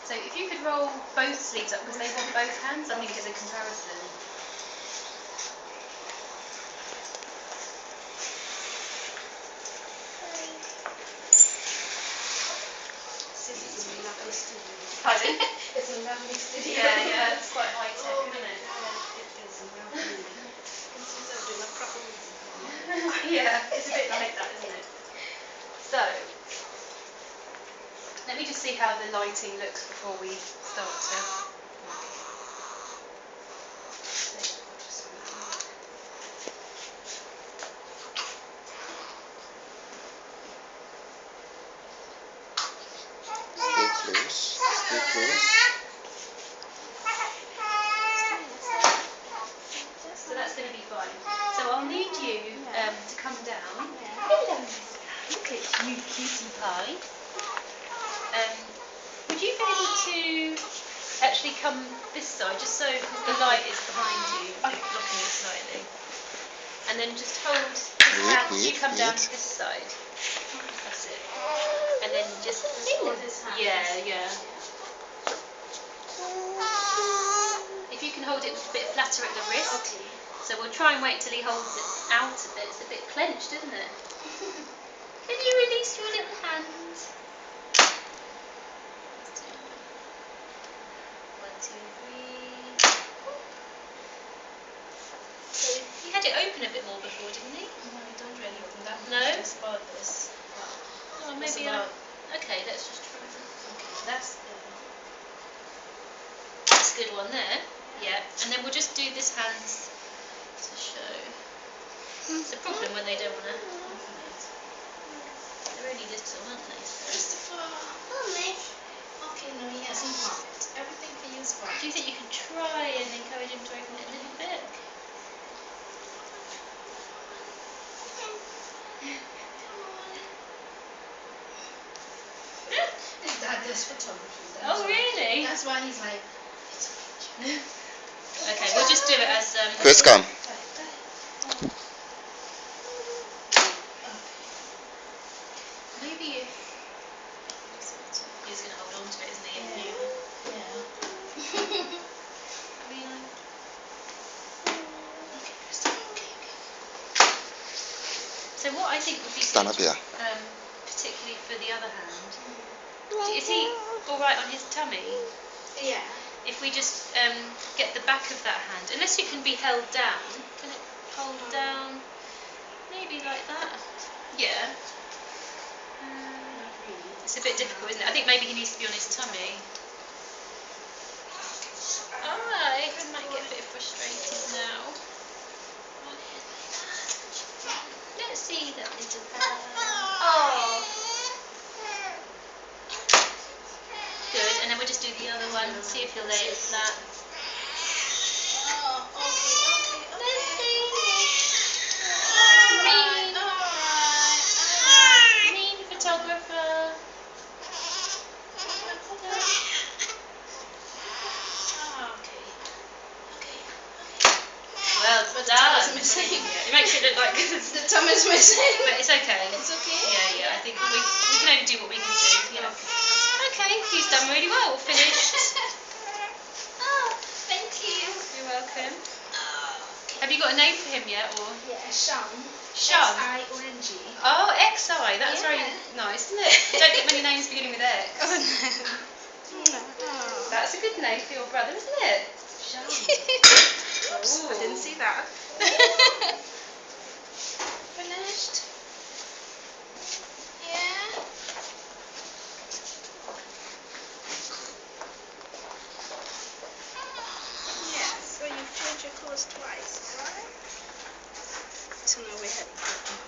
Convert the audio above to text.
So if you could roll both sleeves up, because they want both hands, I think as a comparison. Pardon? It's a lovely studio. Yeah, it's quite high tech, isn't it? It is lovely. This is a bit of proper music. Yeah, it's a bit like that, isn't it? So, let me just see how the lighting looks before we start to... Stay close. Stay close. So that's going to be fine. So I'll need you to come down. Hello, Miss Pie. Look at you, cutie pie. Would you be able to actually come this side, just so, because the light is behind you, blocking it slightly. And then just hold this hand, you come down to this side. That's it. And then just hold his hand. Yeah. If you can hold it a bit flatter at the wrist. Okay. So we'll try and wait till he holds it out a bit. It's a bit clenched, isn't it? Can you release your little hands? 1, 2, 3. He had it open a bit more before, didn't he? No, I don't really open that. No? Just about this. Oh, That's maybe. about... Okay, let's just try that. Okay, that's That's a good one there. Yeah. And then we'll just do this hands to show. It's a problem when they don't want to. They're only little, aren't they? Christopher. Mommy. Okay, no, he hasn't popped. Everything for you is fine. Do you think you could try and encourage him to open it a little bit? His dad does photography. Oh, really? That's why he's like, it's okay. Okay, we'll just do it as... Chris, come. Maybe if... He's going to hold on to it, isn't he? Yeah. I mean, so what I think would be Stand up good, here. particularly for the other hand, is he all right on his tummy? Yeah. If we just get the back of that hand, unless it can be held down, can it hold down? Maybe like that. Yeah. It's a bit difficult, isn't it? I think maybe he needs to be on his tummy. Alright, I might get a bit frustrated now. Let's see that little hand. Oh. Good, and then we'll just do the other one, see if he'll lay it flat. Oh, okay. Let's see. Alright. Mean photographer. Well But the done. tongue is missing. It makes it look like The tongue is missing. but it's okay. It's okay? Yeah. I think we can only do what we can do. Yeah. Okay, he's done really well. Finished. Oh, thank you. You're welcome. Have you got a name for him yet, or? Yeah, Sean. Sean. S-I-O-N-G. Oh, XI. That's Yeah. very nice, isn't it? You don't get many names beginning with X. Oh, no. That's a good name for your brother, isn't it? Sean. Ooh. I didn't see that. Finished? Yeah. Yeah, so you've changed your clothes twice, right? So now we're heading home.